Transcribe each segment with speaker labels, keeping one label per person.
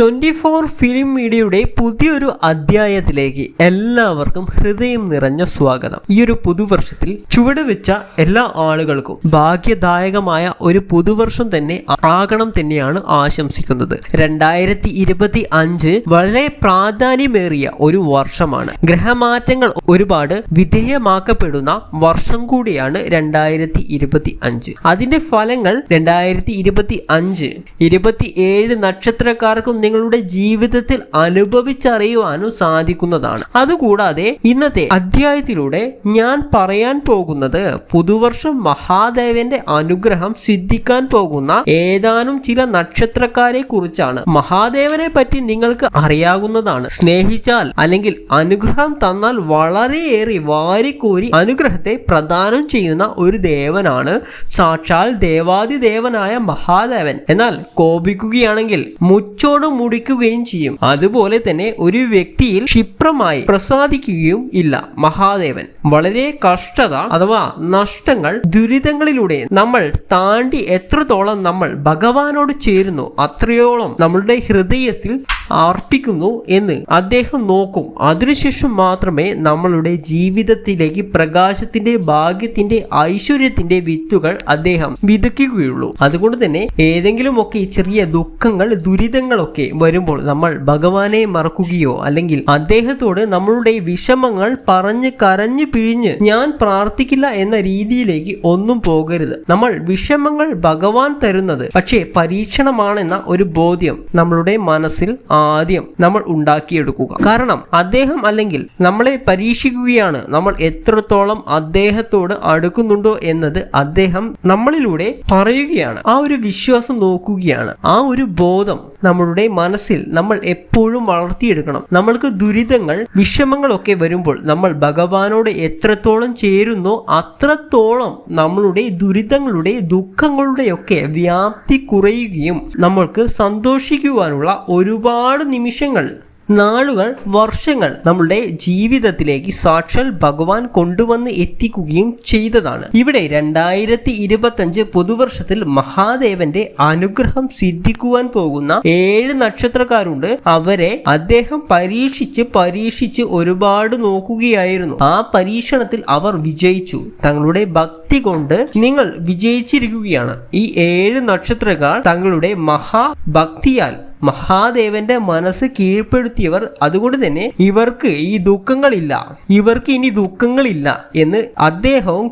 Speaker 1: 24 film മീഡിയയുടെ പുതിയൊരു അധ്യായത്തിലേക്ക് എല്ലാവർക്കും ഹൃദയം നിറഞ്ഞ സ്വാഗതം. ഈ ഒരു പുതുവർഷത്തിൽ ചുവടുവെച്ച എല്ലാ ആളുകൾക്കും ഭാഗ്യദായകമായ ഒരു പുതുവർഷം തന്നെ ആകണം തന്നെയാണ് ആശംസിക്കുന്നത്. 2025 വളരെ പ്രാധാന്യമേറിയ ഒരു വർഷമാണ്. ഗ്രഹമാറ്റങ്ങൾ ഒരുപാട് വിധേയമാക്കപ്പെടുന്ന വർഷം കൂടിയാണ് 2025. അതിന്റെ ഫലങ്ങൾ 2025 27 നക്ഷത്രക്കാർക്കും നിങ്ങളുടെ ജീവിതത്തിൽ അനുഭവിച്ചറിയുവാനും സാധിക്കുന്നതാണ്. അതുകൂടാതെ ഇന്നത്തെ അധ്യായത്തിലൂടെ ഞാൻ പറയാൻ പോകുന്നത് പുതുവർഷം മഹാദേവന്റെ അനുഗ്രഹം സിദ്ധിക്കാൻ പോകുന്ന ഏതാനും ചില നക്ഷത്രക്കാരെ കുറിച്ചാണ്. മഹാദേവനെ പറ്റി നിങ്ങൾക്ക് അറിയാവുന്നതാണ്. സ്നേഹിച്ചാൽ അല്ലെങ്കിൽ അനുഗ്രഹം തന്നാൽ വളരെയേറെ വാരിക്കോരി അനുഗ്രഹത്തെ പ്രദാനം ചെയ്യുന്ന ഒരു ദേവനാണ് സാക്ഷാൽ ദേവാദിദേവനായ മഹാദേവൻ. എന്നാൽ കോപിക്കുകയാണെങ്കിൽ മുച്ചോട് മുടിക്കുകയും ചെയ്യും. അതുപോലെ തന്നെ ഒരു വ്യക്തിയിൽ ക്ഷിപ്രമായി പ്രസാദിക്കുകയും ഇല്ല. മഹാദേവൻ വളരെ കഷ്ടത അഥവാ നഷ്ടങ്ങൾ ദുരിതങ്ങളിലൂടെ നമ്മൾ താണ്ടി എത്രത്തോളം നമ്മൾ ഭഗവാനോട് ചേരുന്നു അത്രയോളം നമ്മളുടെ ഹൃദയത്തിൽ അർപ്പിക്കുന്നു എന്ന് അദ്ദേഹം നോക്കും. അതിനുശേഷം മാത്രമേ നമ്മളുടെ ജീവിതത്തിലേക്ക് പ്രകാശത്തിന്റെ ഭാഗ്യത്തിന്റെ ഐശ്വര്യത്തിന്റെ വിത്തുകൾ അദ്ദേഹം വിതയ്ക്കുകയുള്ളൂ. അതുകൊണ്ട് തന്നെ ഏതെങ്കിലുമൊക്കെ ചെറിയ ദുഃഖങ്ങൾ ദുരിതങ്ങളൊക്കെ വരുമ്പോൾ നമ്മൾ ഭഗവാനെ മറക്കുകയോ അല്ലെങ്കിൽ അദ്ദേഹത്തോട് നമ്മളുടെ വിഷമങ്ങൾ പറഞ്ഞ് കരഞ്ഞു പിഴിഞ്ഞ് ഞാൻ പ്രാർത്ഥിക്കില്ല എന്ന രീതിയിലേക്ക് ഒന്നും പോകരുത്. നമ്മൾ വിഷമങ്ങൾ ഭഗവാൻ തരുന്നത് പക്ഷേ പരീക്ഷണമാണെന്ന ഒരു ബോധ്യം നമ്മളുടെ മനസ്സിൽ ആദ്യം നമ്മൾ ഉണ്ടാക്കിയെടുക്കുക. കാരണം അദ്ദേഹം അല്ലെങ്കിൽ നമ്മളെ പരീക്ഷിക്കുകയാണ്. നമ്മൾ എത്രത്തോളം അദ്ദേഹത്തോട് അടുക്കുന്നുണ്ടോ എന്നത് അദ്ദേഹം നമ്മളിലൂടെ പറയുകയാണ്. ആ ഒരു വിശ്വാസം നോക്കുകയാണ്. ആ ഒരു ബോധം നമ്മളുടെ മനസ്സിൽ നമ്മൾ എപ്പോഴും വളർത്തിയെടുക്കണം. നമ്മൾക്ക് ദുരിതങ്ങൾ വിഷമങ്ങളൊക്കെ വരുമ്പോൾ നമ്മൾ ഭഗവാനോട് എത്രത്തോളം ചേരുന്നോ അത്രത്തോളം നമ്മളുടെ ദുരിതങ്ങളുടെ ദുഃഖങ്ങളുടെയൊക്കെ വ്യാപ്തി കുറയുകയും നമ്മൾക്ക് സന്തോഷിക്കുവാനുള്ള ഒരുപാട് നിമിഷങ്ങൾ നാളുകൾ വർഷങ്ങൾ നമ്മളുടെ ജീവിതത്തിലേക്ക് സാക്ഷാൽ ഭഗവാൻ കൊണ്ടുവന്ന് എത്തിക്കുകയും ചെയ്തതാണ്. ഇവിടെ 2025 പുതുവർഷത്തിൽ മഹാദേവന്റെ അനുഗ്രഹം സിദ്ധിക്കുവാൻ പോകുന്ന 7 നക്ഷത്രക്കാരുണ്ട്. അവരെ അദ്ദേഹം പരീക്ഷിച്ച് ഒരുപാട് നോക്കുകയായിരുന്നു. ആ പരീക്ഷണത്തിൽ അവർ വിജയിച്ചു. തങ്ങളുടെ ഭക്തി കൊണ്ട് നിങ്ങൾ വിജയിച്ചിരിക്കുകയാണ്. ഈ 7 നക്ഷത്രക്കാർ തങ്ങളുടെ മഹാഭക്തിയാൽ മഹാദേവന്റെ മനസ്സ് കീഴ്പ്പെടുത്തിയവർ. അതുകൊണ്ട് തന്നെ ഇവർക്ക് ഇനി ദുഃഖങ്ങളില്ല എന്ന് അദ്ദേഹവും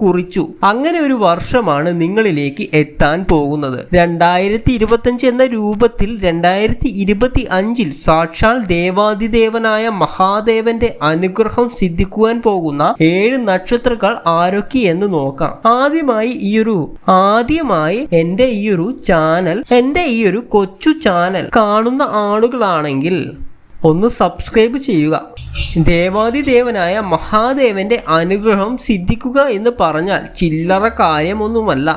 Speaker 1: കുറിച്ചു. അങ്ങനെ ഒരു വർഷമാണ് നിങ്ങളിലേക്ക് എത്താൻ പോകുന്നത്. 2025 എന്ന രൂപത്തിൽ 2025 സാക്ഷാൽ ദേവാദിദേവനായ മഹാദേവന്റെ അനുഗ്രഹം സിദ്ധിക്കുവാൻ പോകുന്ന 7 നക്ഷത്രക്കാർ ആരൊക്കെ എന്ന് നോക്കാം. ആദ്യമായി എന്റെ ഈ ഒരു കൊച്ചു ചാനൽ കാണുന്ന ആളുകളാണെങ്കിൽ ഒന്ന് സബ്സ്ക്രൈബ് ചെയ്യുക. ദേവാദിദേവനായ മഹാദേവന്റെ അനുഗ്രഹം സിദ്ധിക്കുക എന്ന് പറഞ്ഞാൽ ചില്ലറ കാര്യമൊന്നുമല്ല.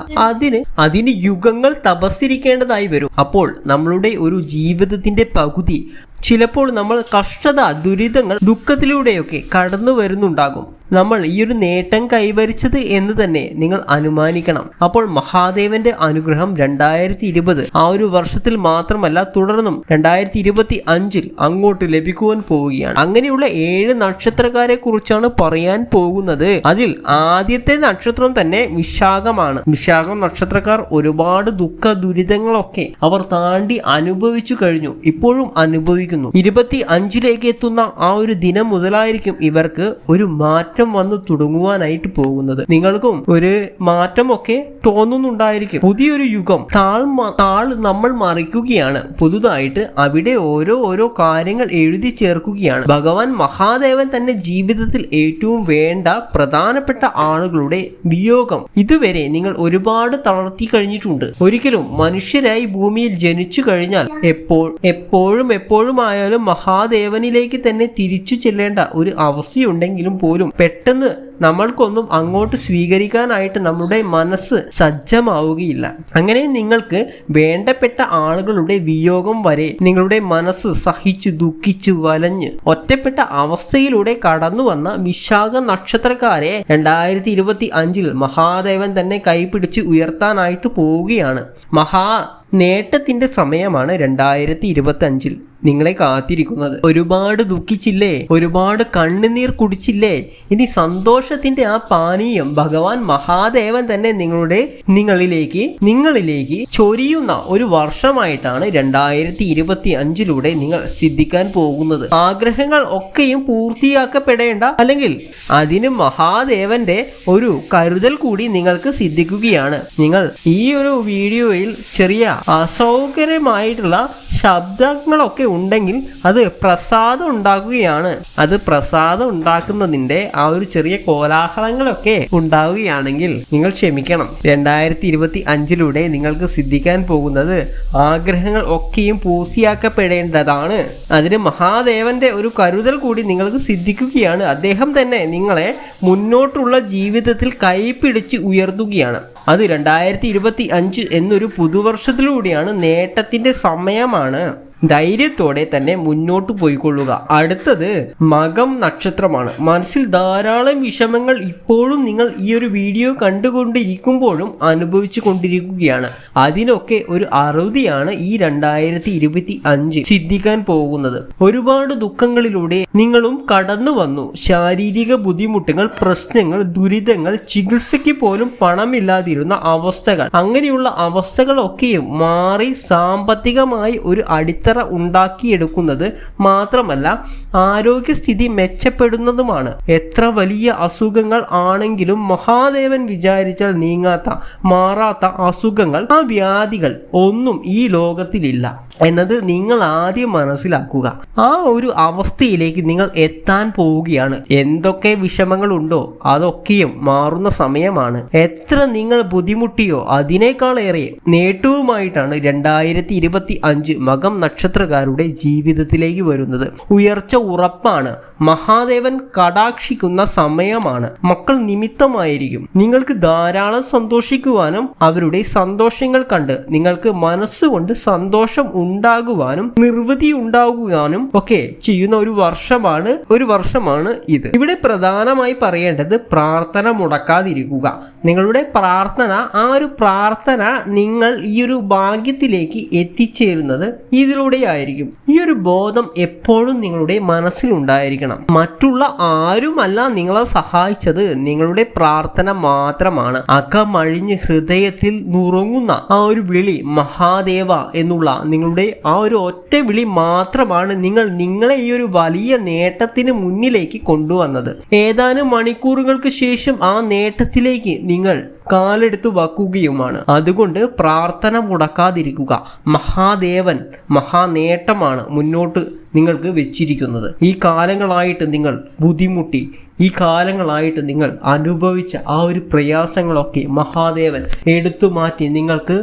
Speaker 1: അതിന് യുഗങ്ങൾ തപസ്സിരിക്കേണ്ടതായി വരും. അപ്പോൾ നമ്മളുടെ ഒരു ജീവിതത്തിന്റെ പകുതി ചിലപ്പോൾ നമ്മൾ കഷ്ടത ദുരിതങ്ങൾ ദുഃഖത്തിലൂടെയൊക്കെ കടന്നു വരുന്നുണ്ടാകും. നമ്മൾ ഈ ഒരു നേട്ടം കൈവരിച്ചത് എന്ന് തന്നെ നിങ്ങൾ അനുമാനിക്കണം. അപ്പോൾ മഹാദേവന്റെ അനുഗ്രഹം 2020 ആ ഒരു വർഷത്തിൽ മാത്രമല്ല തുടർന്നും 2025 അങ്ങോട്ട് ലഭിക്കുവാൻ പോവുകയാണ്. അങ്ങനെയുള്ള 7 നക്ഷത്രക്കാരെ കുറിച്ചാണ് പറയാൻ പോകുന്നത്. അതിൽ ആദ്യത്തെ നക്ഷത്രം തന്നെ വിശാഖമാണ്. വിശാഖം നക്ഷത്രക്കാർ ഒരുപാട് ദുഃഖ ദുരിതങ്ങളൊക്കെ അവർ താണ്ടി അനുഭവിച്ചു കഴിഞ്ഞു, ഇപ്പോഴും അനുഭവിക്കുന്നു. 25ലേക്ക് എത്തുന്ന ആ ഒരു ദിനം മുതലായിരിക്കും ഇവർക്ക് ഒരു മാറ്റം വന്നു തുടങ്ങുവാനായിട്ട് പോകുന്നത്. നിങ്ങൾക്കും ഒരു മാറ്റമൊക്കെ തോന്നുന്നുണ്ടായിരിക്കും. പുതിയൊരു യുഗം നമ്മൾ മറിക്കുകയാണ്. പുതുതായിട്ട് അവിടെ ഓരോ കാര്യങ്ങൾ എഴുതി ചേർക്കുകയാണ്. ഭഗവാൻ മഹാദേവൻ തന്നെ ജീവിതത്തിൽ ഏറ്റവും വേണ്ട പ്രധാനപ്പെട്ട ആളുകളുടെ വിയോഗം ഇതുവരെ നിങ്ങൾ ഒരുപാട് തളർത്തി കഴിഞ്ഞിട്ടുണ്ട്. ഒരിക്കലും മനുഷ്യരായി ഭൂമിയിൽ ജനിച്ചു കഴിഞ്ഞാൽ എപ്പോഴും ആയാലും മഹാദേവനിലേക്ക് തന്നെ തിരിച്ചു ചെല്ലേണ്ട ഒരു അവസ്ഥയുണ്ടെങ്കിലും പോലും പെട്ടെന്ന് നമ്മൾക്കൊന്നും അങ്ങോട്ട് സ്വീകരിക്കാനായിട്ട് നമ്മുടെ മനസ്സ് സജ്ജമാവുകയില്ല. അങ്ങനെ നിങ്ങൾക്ക് വേണ്ടപ്പെട്ട ആളുകളുടെ വിയോഗം വരെ നിങ്ങളുടെ മനസ്സ് സഹിച്ചു ദുഃഖിച്ചു വലഞ്ഞ് ഒറ്റപ്പെട്ട അവസ്ഥയിലൂടെ കടന്നു വന്ന വിശാഖ നക്ഷത്രക്കാരെ 2025 മഹാദേവൻ തന്നെ കൈപിടിച്ച് ഉയർത്താനായിട്ട് പോവുകയാണ്. നേട്ടത്തിന്റെ സമയമാണ് 2025 നിങ്ങളെ കാത്തിരിക്കുന്നത്. ഒരുപാട് ദുഃഖിച്ചില്ലേ, ഒരുപാട് കണ്ണുനീർ കുടിച്ചില്ലേ, ഇനി സന്തോഷത്തിന്റെ ആ പാനീയം ഭഗവാൻ മഹാദേവൻ തന്നെ നിങ്ങളിലേക്ക് ചൊരിയുന്ന ഒരു വർഷമായിട്ടാണ് 2025 നിങ്ങൾ സിദ്ധിക്കാൻ പോകുന്നത്. ആഗ്രഹങ്ങൾ ഒക്കെയും പൂർത്തിയാക്കപ്പെടേണ്ട, അല്ലെങ്കിൽ അതിന് മഹാദേവന്റെ ഒരു കരുതൽ കൂടി നിങ്ങൾക്ക് സിദ്ധിക്കുകയാണ്. നിങ്ങൾ ഈ ഒരു വീഡിയോയിൽ ചെറിയ അസൗകര്യമായിട്ടുള്ള ശബ്ദങ്ങളൊക്കെ ഉണ്ടെങ്കിൽ അത് പ്രസാദം ഉണ്ടാക്കുകയാണ്. അത് പ്രസാദം ഉണ്ടാക്കുന്നതിന്റെ ആ ഒരു ചെറിയ കോലാഹലങ്ങളൊക്കെ ഉണ്ടാവുകയാണെങ്കിൽ നിങ്ങൾ ക്ഷമിക്കണം. 2025 നിങ്ങൾക്ക് സിദ്ധിക്കാൻ പോകുന്നത് ആഗ്രഹങ്ങൾ ഒക്കെയും പൂർത്തിയാക്കപ്പെടേണ്ടതാണ്. അതിന് മഹാദേവന്റെ ഒരു കരുതൽ കൂടി നിങ്ങൾക്ക് സിദ്ധിക്കുകയാണ്. അദ്ദേഹം തന്നെ നിങ്ങളെ മുന്നോട്ടുള്ള ജീവിതത്തിൽ കൈപിടിച്ച് ഉയർത്തുകയാണ്. അത് 2025 എന്നൊരു പുതുവർഷത്തിലൂടെയാണ്, നേട്ടത്തിന്റെ സമയമാണ്. ധൈര്യത്തോടെ തന്നെ മുന്നോട്ട് പോയിക്കൊള്ളുക. അടുത്തത് മകം നക്ഷത്രമാണ്. മനസ്സിൽ ധാരാളം വിഷമങ്ങൾ ഇപ്പോഴും നിങ്ങൾ ഈ ഒരു വീഡിയോ കണ്ടുകൊണ്ടിരിക്കുമ്പോഴും അനുഭവിച്ചു കൊണ്ടിരിക്കുകയാണ്. അതിനൊക്കെ ഒരു അറുതിയാണ് ഈ 2025 സിദ്ധിക്കാൻ പോകുന്നത്. ഒരുപാട് ദുഃഖങ്ങളിലൂടെ നിങ്ങളും കടന്നു വന്നു. ശാരീരിക ബുദ്ധിമുട്ടുകൾ, പ്രശ്നങ്ങൾ, ദുരിതങ്ങൾ, ചികിത്സയ്ക്ക് പോലും പണമില്ലാതിരുന്ന അവസ്ഥകൾ, അങ്ങനെയുള്ള അവസ്ഥകളൊക്കെയും മാറി സാമ്പത്തികമായി ഒരു അടിത്തറ ഉണ്ടാക്കിയെടുക്കുന്നത് മാത്രമല്ല ആരോഗ്യസ്ഥിതി മെച്ചപ്പെടുന്നതുമാണ്. എത്ര വലിയ അസുഖങ്ങൾ ആണെങ്കിലും മഹാദേവൻ വിചാരിച്ചാൽ മാറാത്ത അസുഖങ്ങൾ, ആ വ്യാധികൾ ഒന്നും ഈ ലോകത്തിലില്ല എന്നത് നിങ്ങൾ ആദ്യം മനസ്സിലാക്കുക. ആ ഒരു അവസ്ഥയിലേക്ക് നിങ്ങൾ എത്താൻ പോവുകയാണ്. എന്തൊക്കെ വിഷമങ്ങളുണ്ടോ അതൊക്കെയും മാറുന്ന സമയമാണ്. എത്ര നിങ്ങൾ ബുദ്ധിമുട്ടിയോ അതിനേക്കാളേറെ നേട്ടവുമായിട്ടാണ് 2025 മകം നക്ഷത്രക്കാരുടെ ജീവിതത്തിലേക്ക് വരുന്നത്. ഉയർച്ച ഉറപ്പാണ്. മഹാദേവൻ കടാക്ഷിക്കുന്ന സമയമാണ്. മക്കൾ നിമിത്തമായിരിക്കും. നിങ്ങൾക്ക് ധാരാളം സന്തോഷിക്കുവാനും അവരുടെ സന്തോഷങ്ങൾ കണ്ട് നിങ്ങൾക്ക് മനസ്സുകൊണ്ട് സന്തോഷം ഉണ്ടാകുവാനും നിർവൃതി ഉണ്ടാകുവാനും ഒക്കെ ചെയ്യുന്ന ഒരു വർഷമാണ് ഇത്. ഇവിടെ പ്രധാനമായി പറയേണ്ടത് പ്രാർത്ഥന മുടക്കാതിരിക്കുക. നിങ്ങളുടെ പ്രാർത്ഥന, ആ ഒരു പ്രാർത്ഥന നിങ്ങൾ ഈ ഒരു ഭാഗ്യത്തിലേക്ക് എത്തിച്ചേരുന്നത് ഇതിലൂടെ ആയിരിക്കും. ഈ ഒരു ബോധം എപ്പോഴും നിങ്ങളുടെ മനസ്സിലുണ്ടായിരിക്കണം. മറ്റുള്ള ആരുമല്ല നിങ്ങളെ സഹായിച്ചത്, നിങ്ങളുടെ പ്രാർത്ഥന മാത്രമാണ്. അകമഴിഞ്ഞ് ഹൃദയത്തിൽ നുറങ്ങുന്ന ആ ഒരു വിളി മഹാദേവ എന്നുള്ള നിങ്ങളുടെ ആ ഒരു ഒറ്റ വിളി മാത്രമാണ് നിങ്ങളെ ഈ ഒരു വലിയ നേട്ടത്തിന് മുന്നിലേക്ക് കൊണ്ടുവന്നത്. ഏതാനും മണിക്കൂറുകൾക്ക് ശേഷം ആ നേട്ടത്തിലേക്ക് നിങ്ങൾ കാലെടുത്ത് വയ്ക്കുകയുമാണ്. അതുകൊണ്ട് പ്രാർത്ഥന മുടക്കാതിരിക്കുക. മഹാദേവൻ മഹാനേട്ടമാണ് മുന്നോട്ട് നിങ്ങൾക്ക് വെച്ചിരിക്കുന്നത്. ഈ കാലങ്ങളായിട്ട് നിങ്ങൾ ബുദ്ധിമുട്ടി, ഈ കാലങ്ങളായിട്ട് നിങ്ങൾ അനുഭവിച്ച ആ ഒരു പ്രയാസങ്ങളൊക്കെ മഹാദേവൻ എടുത്തു മാറ്റി നിങ്ങൾക്ക്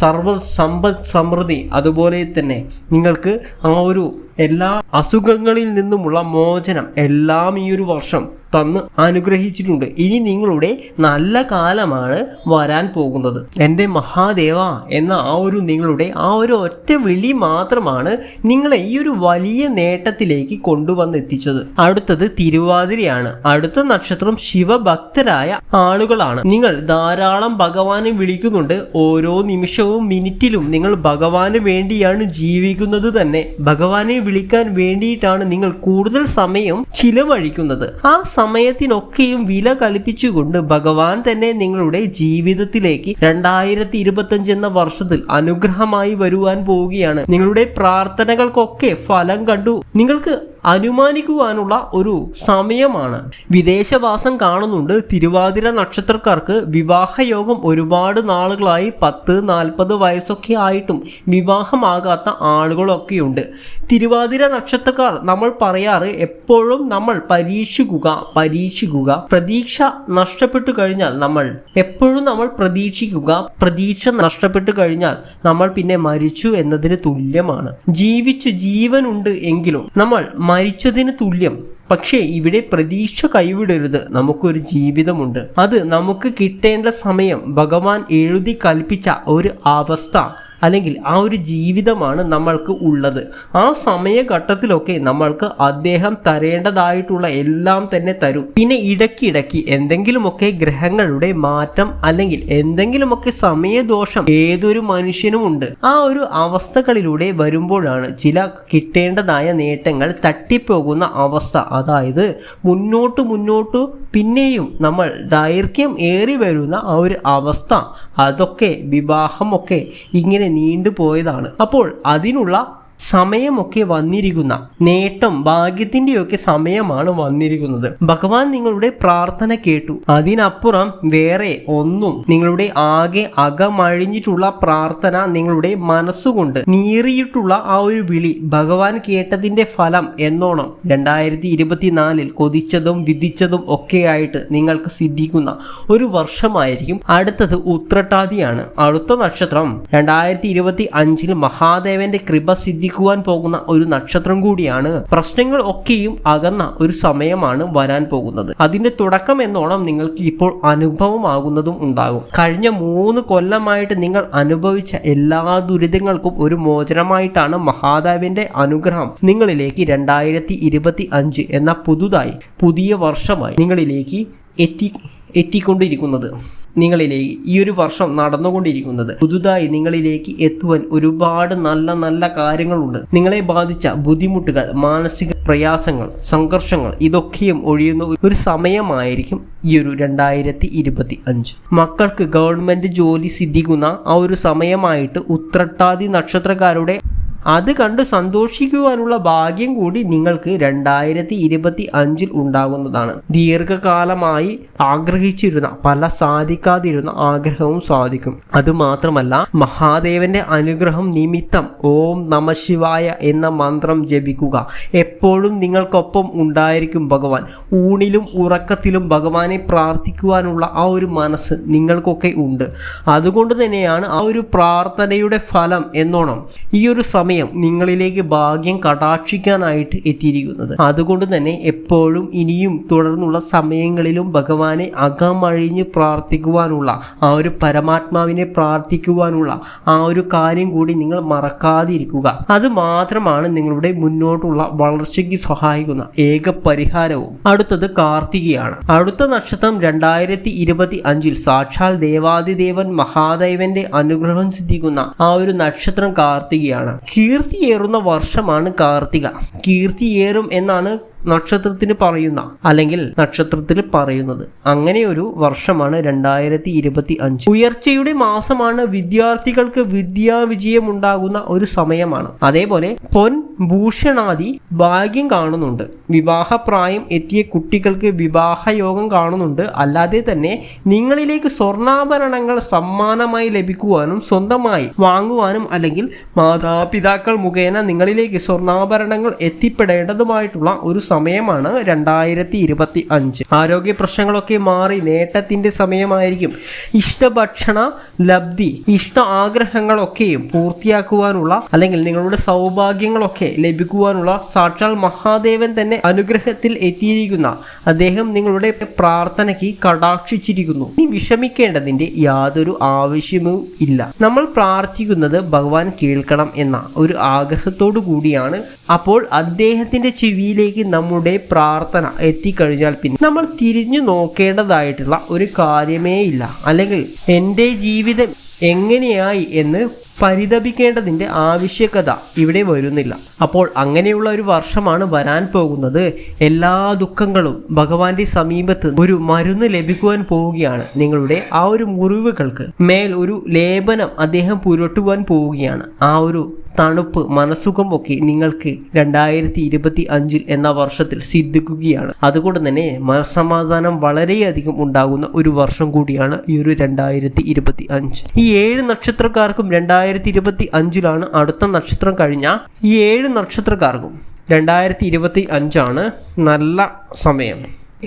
Speaker 1: സമ്പദ് സമൃദ്ധി, അതുപോലെ തന്നെ നിങ്ങൾക്ക് ആ ഒരു എല്ലാ അസുഖങ്ങളിൽ നിന്നുമുള്ള മോചനം എല്ലാം ഈ ഒരു വർഷം തന്ന് അനുഗ്രഹിച്ചിട്ടുണ്ട്. ഇനി നിങ്ങളുടെ നല്ല കാലമാണ് വരാൻ പോകുന്നത്. എൻ്റെ മഹാദേവ എന്ന ആ ഒരു നിങ്ങളുടെ ആ ഒരു ഒറ്റ വിളി മാത്രമാണ് നിങ്ങളെ ഈ ഒരു വലിയ നേട്ടത്തിലേക്ക് കൊണ്ടുവന്നെത്തിച്ചത്. അടുത്തത് തിരുവാതിരയാണ്. അടുത്ത നക്ഷത്രം ശിവഭക്തരായ ആളുകളാണ്. നിങ്ങൾ ധാരാളം ഭഗവാനെ വിളിക്കുന്നുണ്ട്. ഓരോ നിമിഷവും മിനിറ്റിലും നിങ്ങൾ ഭഗവാന് വേണ്ടിയാണ് ജീവിക്കുന്നത് തന്നെ. ഭഗവാനെ വിളിക്കാൻ വേണ്ടിയിട്ടാണ് നിങ്ങൾ കൂടുതൽ സമയം ചിലവഴിക്കുന്നത്. ആ സമയത്തിനൊക്കെയും വില കൽപ്പിച്ചുകൊണ്ട് ഭഗവാൻ തന്നെ നിങ്ങളുടെ ജീവിതത്തിലേക്ക് 2025 എന്ന വർഷത്തിൽ അനുഗ്രഹമായി വരുവാൻ പോവുകയാണ്. നിങ്ങളുടെ പ്രാർത്ഥനകൾക്കൊക്കെ ഫലം കണ്ടു നിങ്ങൾക്ക് അനുമാനിക്കുവാനുള്ള ഒരു സമയമാണ്. വിദേശവാസം കാണുന്നുണ്ട്. തിരുവാതിര നക്ഷത്രക്കാർക്ക് വിവാഹയോഗം ഒരുപാട് നാളുകളായി 10-40 വയസ്സൊക്കെ ആയിട്ടും വിവാഹമാകാത്ത ആളുകളൊക്കെയുണ്ട്. തിരുവാതിര നക്ഷത്രക്കാർ നമ്മൾ പറയാറ് എപ്പോഴും നമ്മൾ പരീക്ഷിക്കുക. പ്രതീക്ഷ നഷ്ടപ്പെട്ടു കഴിഞ്ഞാൽ നമ്മൾ പ്രതീക്ഷിക്കുക. പ്രതീക്ഷ നഷ്ടപ്പെട്ടു കഴിഞ്ഞാൽ നമ്മൾ പിന്നെ മരിച്ചു എന്നതിന് തുല്യമാണ്. ജീവിച്ച് ജീവനുണ്ട് എങ്കിലും നമ്മൾ മരിച്ചതിന് തുല്യം. പക്ഷേ ഇവിടെ പ്രതീക്ഷ കൈവിടരുത്. നമുക്കൊരു ജീവിതമുണ്ട്. അത് നമുക്ക് കിട്ടേണ്ട സമയം ഭഗവാൻ എഴുതി കൽപ്പിച്ച ഒരു അവസ്ഥ അല്ലെങ്കിൽ ആ ഒരു ജീവിതമാണ് നമ്മൾക്ക് ഉള്ളത്. ആ സമയഘട്ടത്തിലൊക്കെ നമ്മൾക്ക് അദ്ദേഹം തരേണ്ടതായിട്ടുള്ള എല്ലാം തന്നെ തരും. പിന്നെ ഇടയ്ക്കിടയ്ക്ക് എന്തെങ്കിലുമൊക്കെ ഗ്രഹങ്ങളുടെ മാറ്റം അല്ലെങ്കിൽ എന്തെങ്കിലുമൊക്കെ സമയദോഷം ഏതൊരു മനുഷ്യനും ഉണ്ട്. ആ ഒരു അവസ്ഥകളിലൂടെ വരുമ്പോഴാണ് ചില കിട്ടേണ്ടതായ നേട്ടങ്ങൾ തട്ടിപ്പോകുന്ന അവസ്ഥ. അതായത് മുന്നോട്ട് പിന്നെയും നമ്മൾ ദൈർഘ്യം ഏറി വരുന്ന ആ ഒരു അവസ്ഥ, അതൊക്കെ വിവാഹമൊക്കെ ഇങ്ങനെ നീണ്ടുപോയതാണ്. അപ്പോൾ അതിനുള്ള സമയമൊക്കെ വന്നിരിക്കുന്ന നേട്ടം ഭാഗ്യത്തിൻ്റെയൊക്കെ സമയമാണ് വന്നിരിക്കുന്നത്. ഭഗവാൻ നിങ്ങളുടെ പ്രാർത്ഥന കേട്ടു. അതിനപ്പുറം വേറെ ഒന്നും നിങ്ങളുടെ ആകെ അകമഴിഞ്ഞിട്ടുള്ള പ്രാർത്ഥന, നിങ്ങളുടെ മനസ്സുകൊണ്ട് നീറിയിട്ടുള്ള ആ ഒരു വിളി ഭഗവാൻ കേട്ടതിൻ്റെ ഫലം എന്നോണം 2024 കൊതിച്ചതും വിധിച്ചതും ഒക്കെയായിട്ട് നിങ്ങൾക്ക് സിദ്ധിക്കുന്ന ഒരു വർഷമായിരിക്കും. അടുത്തത് ഉത്രട്ടാതിയാണ്. അടുത്ത നക്ഷത്രം 2025 മഹാദേവന്റെ കൃപ സിദ്ധി പോകുന്ന ഒരു നക്ഷത്രം കൂടിയാണ്. പ്രശ്നങ്ങൾ ഒക്കെയും അകന്ന ഒരു സമയമാണ് വരാൻ പോകുന്നത്. അതിന്റെ തുടക്കം എന്നോണം നിങ്ങൾക്ക് ഇപ്പോൾ അനുഭവമാകുന്നതും ഉണ്ടാകും. കഴിഞ്ഞ 3 കൊല്ലമായിട്ട് നിങ്ങൾ അനുഭവിച്ച എല്ലാ ദുരിതങ്ങൾക്കും ഒരു മോചനമായിട്ടാണ് മഹാദേവന്റെ അനുഗ്രഹം നിങ്ങളിലേക്ക് 2025 എന്ന പുതിയ വർഷമായി നിങ്ങളിലേക്ക് എത്തിക്കൊണ്ടിരിക്കുന്നത്. നിങ്ങളിലേക്ക് ഈ ഒരു വർഷം നടന്നുകൊണ്ടിരിക്കുന്നത്. പുതുതായി നിങ്ങളിലേക്ക് എത്തുവാൻ ഒരുപാട് നല്ല കാര്യങ്ങളുണ്ട്. നിങ്ങളെ ബാധിച്ച ബുദ്ധിമുട്ടുകൾ, മാനസിക പ്രയാസങ്ങൾ, സംഘർഷങ്ങൾ ഇതൊക്കെയും ഒഴിയുന്ന ഒരു സമയമായിരിക്കും ഈ ഒരു 2025. മക്കൾക്ക് ഗവൺമെന്റ് ജോലി സിദ്ധിക്കുന്ന ആ ഒരു സമയമായിട്ട് ഉത്രട്ടാതി നക്ഷത്രക്കാരുടെ അത് കണ്ട് സന്തോഷിക്കുവാനുള്ള ഭാഗ്യം കൂടി നിങ്ങൾക്ക് 2025 ഉണ്ടാകുന്നതാണ്. ദീർഘകാലമായി ആഗ്രഹിച്ചിരുന്ന സാധിക്കാതിരുന്ന ആഗ്രഹവും സാധിക്കും. അതുമാത്രമല്ല, മഹാദേവന്റെ അനുഗ്രഹം നിമിത്തം ഓം നമഃശിവായ എന്ന മന്ത്രം ജപിക്കുക. എപ്പോഴും നിങ്ങൾക്കൊപ്പം ഉണ്ടായിരിക്കും ഭഗവാൻ. ഊണിലും ഉറക്കത്തിലും ഭഗവാനെ പ്രാർത്ഥിക്കുവാനുള്ള ആ ഒരു മനസ്സ് നിങ്ങൾക്കൊക്കെ ഉണ്ട്. അതുകൊണ്ട് തന്നെയാണ് ആ ഒരു പ്രാർത്ഥനയുടെ ഫലം എന്നോണം ഈ ഒരു നിങ്ങളിലേക്ക് ഭാഗ്യം കടാക്ഷിക്കാനായിട്ട് എത്തിയിരിക്കുന്നത്. അതുകൊണ്ട് തന്നെ എപ്പോഴും ഇനിയും തുടർന്നുള്ള സമയങ്ങളിലും ഭഗവാനെ അകമഴിഞ്ഞ് പ്രാർത്ഥിക്കുവാനുള്ള ആ ഒരു പരമാത്മാവിനെ പ്രാർത്ഥിക്കുവാനുള്ള ആ ഒരു കാര്യം കൂടി നിങ്ങൾ മറക്കാതിരിക്കുക. അത് മാത്രമാണ് നിങ്ങളുടെ മുന്നോട്ടുള്ള വളർച്ചയ്ക്ക് സഹായിക്കുന്ന ഏക പരിഹാരവും. അടുത്തത് കാർത്തികയാണ്. അടുത്ത നക്ഷത്രം 2025 സാക്ഷാൽ ദേവാദിദേവൻ മഹാദേവന്റെ അനുഗ്രഹം സിദ്ധിക്കുന്ന ആ ഒരു നക്ഷത്രം കാർത്തികയാണ്. കീർത്തിയേറുന്ന വർഷമാണ് കാർത്തിക. കീർത്തിയേറും എന്നാണ് നക്ഷത്രത്തിൽ പറയുന്നത്. അങ്ങനെ ഒരു വർഷമാണ് 2025. ഉയർച്ചയുടെ മാസമാണ്. വിദ്യാർത്ഥികൾക്ക് വിദ്യാവിജയം ഉണ്ടാകുന്ന ഒരു സമയമാണ്. അതേപോലെ പൊൻ ഭൂഷണാദി ഭാഗ്യം കാണുന്നുണ്ട്. വിവാഹപ്രായം എത്തിയ കുട്ടികൾക്ക് വിവാഹയോഗം കാണുന്നുണ്ട്. അല്ലാതെ തന്നെ നിങ്ങളിലേക്ക് സ്വർണ്ണാഭരണങ്ങൾ സമ്മാനമായി ലഭിക്കുവാനും സ്വന്തമായി വാങ്ങുവാനും അല്ലെങ്കിൽ മാതാപിതാക്കൾ മുഖേന നിങ്ങളിലേക്ക് സ്വർണ്ണാഭരണങ്ങൾ എത്തിപ്പെടേണ്ടതുമായിട്ടുള്ള ഒരു സമയമാണ് 2025. ആരോഗ്യ പ്രശ്നങ്ങളൊക്കെ മാറി നേട്ടത്തിന്റെ സമയമായിരിക്കും. ഇഷ്ടഭക്ഷണ ലബ്ധി, ഇഷ്ട ആഗ്രഹങ്ങളൊക്കെയും പൂർത്തിയാക്കുവാനുള്ള അല്ലെങ്കിൽ നിങ്ങളുടെ സൗഭാഗ്യങ്ങളൊക്കെ ലഭിക്കുവാനുള്ള സാക്ഷാൽ മഹാദേവൻ തന്നെ അനുഗ്രഹത്തിൽ എത്തിയിരിക്കുന്ന അദ്ദേഹം നിങ്ങളുടെ പ്രാർത്ഥനയ്ക്ക് കടാക്ഷിച്ചിരിക്കുന്നു. ഇനി വിഷമിക്കേണ്ടതിന്റെ യാതൊരു ആവശ്യവും ഇല്ല. നമ്മൾ പ്രാർത്ഥിക്കുന്നത് ഭഗവാൻ കേൾക്കണം എന്ന ഒരു ആഗ്രഹത്തോടു കൂടിയാണ്. അപ്പോൾ അദ്ദേഹത്തിന്റെ ചെവിയിലേക്ക് നമ്മുടെ പ്രാർത്ഥന എത്തിക്കഴിഞ്ഞാൽ പിന്നെ നമ്മൾ തിരിഞ്ഞു നോക്കേണ്ടതായിട്ടുള്ള ഒരു കാര്യമേ ഇല്ല. അല്ലെങ്കിൽ എൻ്റെ ജീവിതം എങ്ങനെയായി എന്ന് പരിതപിക്കേണ്ടതിൻ്റെ ആവശ്യകത ഇവിടെ വരുന്നില്ല. അപ്പോൾ അങ്ങനെയുള്ള ഒരു വർഷമാണ് വരാൻ പോകുന്നത്. എല്ലാ ദുഃഖങ്ങളും ഭഗവാന്റെ സമീപത്ത് ഒരു മരുന്ന് ലഭിക്കുവാൻ പോവുകയാണ്. നിങ്ങളുടെ ആ ഒരു മുറിവുകൾക്ക് മേൽ ഒരു ലേപനം അദ്ദേഹം പുരട്ടുവാൻ പോവുകയാണ്. ആ ഒരു തണുപ്പ്, മനസ്സുഖമൊക്കെ നിങ്ങൾക്ക് 2025 എന്ന വർഷത്തിൽ സിദ്ധിക്കുകയാണ്. അതുകൊണ്ട് തന്നെ മനസ്സമാധാനം വളരെയധികം ഉണ്ടാകുന്ന ഒരു വർഷം കൂടിയാണ് ഈ ഒരു 2025. ഈ 7 നക്ഷത്രക്കാർക്കും 2025 അടുത്ത നക്ഷത്രം കഴിഞ്ഞ ഈ 7 നക്ഷത്രക്കാർക്കും 2025 നല്ല സമയം.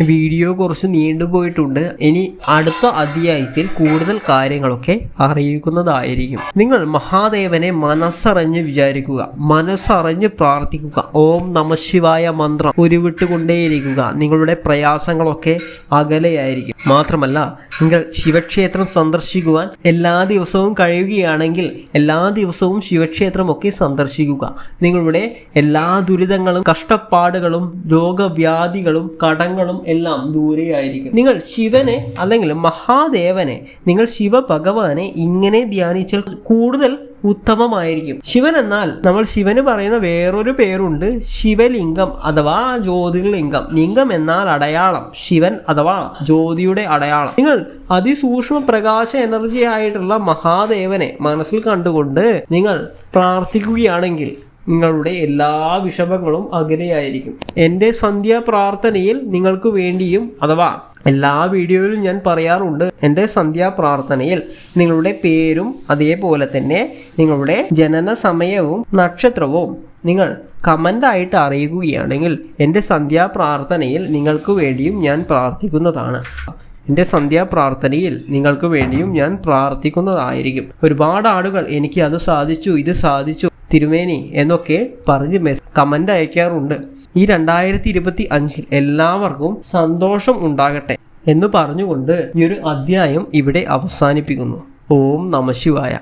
Speaker 1: വീഡിയോ കുറച്ച് നീണ്ടുപോയിട്ടുണ്ട്. ഇനി അടുത്ത അധ്യായത്തിൽ കൂടുതൽ കാര്യങ്ങളൊക്കെ അറിയിക്കുന്നതായിരിക്കും. നിങ്ങൾ മഹാദേവനെ മനസ്സറിഞ്ഞ് വിചാരിക്കുക, മനസ്സറിഞ്ഞ് പ്രാർത്ഥിക്കുക. ഓം നമഃശിവായ മന്ത്രം ഉരുവിട്ടുകൊണ്ടേയിരിക്കുക. നിങ്ങളുടെ പ്രയാസങ്ങളൊക്കെ അകലെയായിരിക്കും. മാത്രമല്ല, നിങ്ങൾ ശിവക്ഷേത്രം സന്ദർശിക്കുവാൻ എല്ലാ ദിവസവും കഴിയുകയാണെങ്കിൽ എല്ലാ ദിവസവും ശിവക്ഷേത്രമൊക്കെ സന്ദർശിക്കുക. നിങ്ങളുടെ എല്ലാ ദുരിതങ്ങളും കഷ്ടപ്പാടുകളും രോഗവ്യാധികളും കടങ്ങളും എല്ലാം ദൂരെയായിരിക്കും. നിങ്ങൾ ശിവനെ അല്ലെങ്കിൽ മഹാദേവനെ, നിങ്ങൾ ശിവഭഗവാനെ ഇങ്ങനെ ധ്യാനിച്ചാൽ കൂടുതൽ ഉത്തമമായിരിക്കും. ശിവൻ എന്നാൽ നമ്മൾ ശിവന് പറയുന്ന വേറൊരു പേരുണ്ട്, ശിവലിംഗം അഥവാ ജ്യോതിർലിംഗം. ലിംഗം എന്നാൽ അടയാളം, ശിവൻ അഥവാ ജ്യോതിയുടെ അടയാളം. നിങ്ങൾ അതിസൂക്ഷ്മ പ്രകാശ എനർജി ആയിട്ടുള്ള മഹാദേവനെ മനസ്സിൽ കണ്ടുകൊണ്ട് നിങ്ങൾ പ്രാർത്ഥിക്കുകയാണെങ്കിൽ നിങ്ങളുടെ എല്ലാ വിഷമങ്ങളും അകലെയായിരിക്കും. എൻ്റെ സന്ധ്യാ പ്രാർത്ഥനയിൽ നിങ്ങൾക്ക് വേണ്ടിയും അഥവാ എല്ലാ വീഡിയോയിലും ഞാൻ പറയാറുണ്ട്, എൻ്റെ സന്ധ്യാ പ്രാർത്ഥനയിൽ നിങ്ങളുടെ പേരും അതേപോലെ തന്നെ നിങ്ങളുടെ ജനന സമയവും നക്ഷത്രവും നിങ്ങൾ കമൻ്റായിട്ട് അറിയിക്കുകയാണെങ്കിൽ എൻ്റെ സന്ധ്യാ പ്രാർത്ഥനയിൽ നിങ്ങൾക്ക് വേണ്ടിയും ഞാൻ പ്രാർത്ഥിക്കുന്നതാണ്. എൻ്റെ സന്ധ്യാപ്രാർത്ഥനയിൽ നിങ്ങൾക്ക് വേണ്ടിയും ഞാൻ പ്രാർത്ഥിക്കുന്നതായിരിക്കും. ഒരുപാട് ആളുകൾ എനിക്ക് അത് സാധിച്ചു, ഇത് സാധിച്ചു തിരുമേനി എന്നൊക്കെ പറഞ്ഞ് കമൻ്റ് അയക്കാറുണ്ട്. ഈ 2025 എല്ലാവർക്കും സന്തോഷം ഉണ്ടാകട്ടെ എന്ന് പറഞ്ഞുകൊണ്ട് ഈ ഒരു അധ്യായം ഇവിടെ അവസാനിപ്പിക്കുന്നു. ഓം നമഃശിവായ.